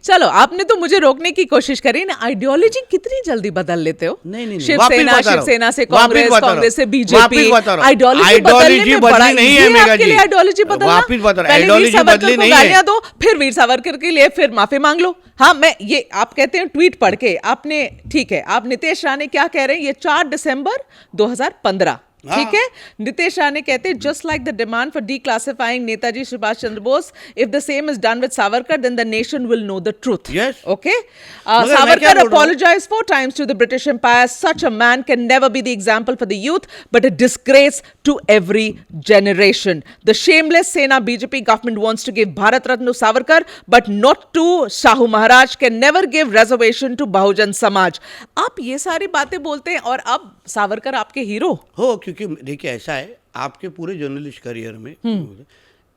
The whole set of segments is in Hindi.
चलो आपने तो मुझे रोकने की कोशिश करी ना, आइडियोलॉजी कितनी जल्दी बदल लेते हो। नहीं, शिवसेना से कांग्रेस, कांग्रेस से बीजेपी, आइडियोलॉजी बदली नहीं है मेघा जी, आइडियोलॉजी बदलना। वापिस बता रहा, पहले वीर आइडियोलॉजी सावरकर बदली को नहीं गालियां है। दो, फिर वीर सावरकर के लिए फिर माफी मांग लो। हाँ, मैं ये आप कहते हैं ट्वीट पढ़ के आपने, ठीक है, आप नितेश राणे क्या कह रहे हैं, ये 4 दिसंबर 2015, ठीक है। नितेश राणे कहते हैं just like the demand for declassifying Netaji Subhash Chandra Bose, if the same is done with Savarkar then the nation will know the truth. Okay, Savarkar apologized 4 times to the British Empire. Such a man can never be the example for the youth, but a disgrace to every generation. The shameless Sena BJP government wants to give Bharat Ratna to Savarkar, but not to Shahu Maharaj. Can never give reservation to Bahujan Samaj. आप ये सारी बातें बोलते हैं और अब सावरकर आपके हीरो हो, क्योंकि देखिए ऐसा है, आपके पूरे जर्नलिस्ट करियर में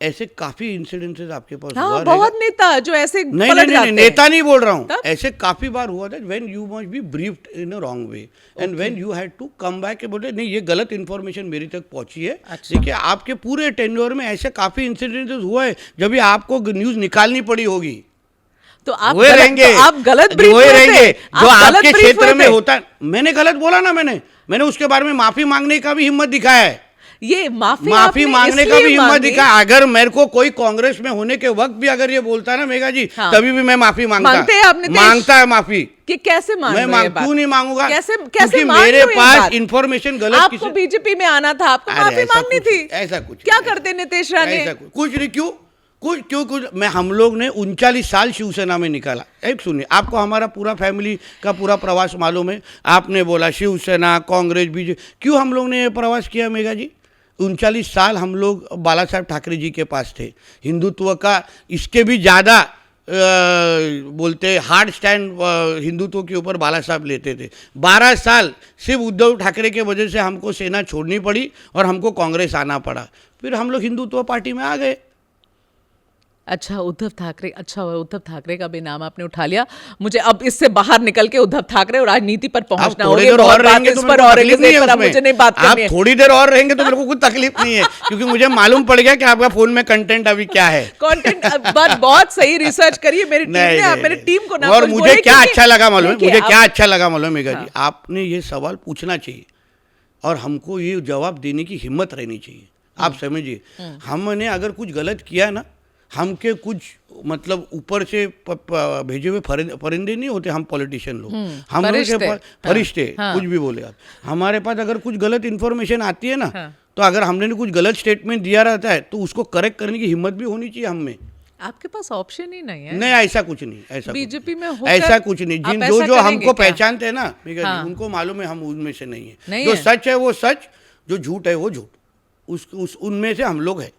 ऐसे काफी इंसिडेंसेस आपके पास हुआ रहेगा। बहुत नेता जो ऐसे नहीं पलट नहीं नहीं, जाते नेता हैं। नहीं बोल रहा हूँ, ऐसे काफी बार हुआ था when you must be briefed in a wrong way and when you had to come back के बोले नहीं ये गलत इन्फॉर्मेशन मेरी तक पहुंची है। देखिए आपके पूरे टेन्योर में ऐसे काफी इंसिडेंसेस हुआ है जब भी आपको न्यूज निकालनी पड़ी होगी, तो आप हुए रहेंगे, तो आप गलत ब्रीफ हुए हुए थे। रहेंगे जो आप गलत आपके ब्रीफ क्षेत्र हुए में थे। होता। मैंने गलत बोला ना, मैंने उसके बारे में माफी मांगने का भी हिम्मत दिखाया है, ये माफी मांगने का भी हिम्मत दिखा। अगर मेरे को कोई कांग्रेस में होने के वक्त भी अगर ये बोलता है ना मेघा जी, हाँ। तभी भी मैं माफी मांगता है माफी। कि कैसे मांग मैं क्यों नहीं मांगूंगा, कैसे क्योंकि मेरे पास इंफॉर्मेशन गलत आपको बीजेपी में आना था, आपको माफी मांगनी थी। ऐसा कुछ क्या करते नितेश राणे? कुछ नहीं, क्यों मैं हम लोग ने 39 साल शिवसेना में निकाला। एक सुनिए, आपको हमारा पूरा फैमिली का पूरा प्रवास मालूम है। आपने बोला शिवसेना, कांग्रेस, बीजेपी, क्यों हम लोग ने ये प्रवास किया मेघा जी? 39 साल हम लोग बाला साहब ठाकरे जी के पास थे। हिंदुत्व का इसके भी ज़्यादा बोलते हार्ड स्टैंड हिंदुत्व के ऊपर बाला साहब लेते थे। 12 साल सिर्फ उद्धव ठाकरे के वजह से हमको सेना छोड़नी पड़ी और हमको कांग्रेस आना पड़ा। फिर हम लोग हिंदुत्व पार्टी में आ गए। अच्छा, उद्धव ठाकरे का भी नाम आपने उठा लिया। मुझे अब इससे बाहर निकल के उद्धव ठाकरे और राजनीति पर पहुंचना होगा। मुझे नहीं बात करनी है। थोड़ी देर और रहेंगे तो मेरे को कुछ तकलीफ नहीं है, क्योंकि मुझे मालूम पड़ गया कि आपका फोन में कंटेंट अभी क्या है। कंटेंट बहुत सही रिसर्च करिए मेरी टीम ने, मेरी टीम को ना। और मुझे क्या अच्छा लगा मालूम है, मेघा जी, आपने ये सवाल पूछना चाहिए और हमको ये जवाब देने की हिम्मत रहनी चाहिए। आप समझिए, हमने अगर कुछ गलत किया ना, हमके कुछ मतलब ऊपर से भेजे हुए परिंदे नहीं होते हम पॉलिटिशियन लोग, हम लोग के पास फरिश्ते, कुछ भी बोले आप, हमारे पास अगर कुछ गलत इन्फॉर्मेशन आती है ना, तो अगर हमने कुछ गलत स्टेटमेंट दिया रहता है तो उसको करेक्ट करने की हिम्मत भी होनी चाहिए हम में। आपके पास ऑप्शन ही नहीं है। नहीं, ऐसा कुछ नहीं, बीजेपी में ऐसा कुछ नहीं। जो हमको पहचानते हैं ना, उनको मालूम है हम उनमें से नहीं है। जो सच है वो सच, जो झूठ है वो झूठ, उनमें से हम लोग है।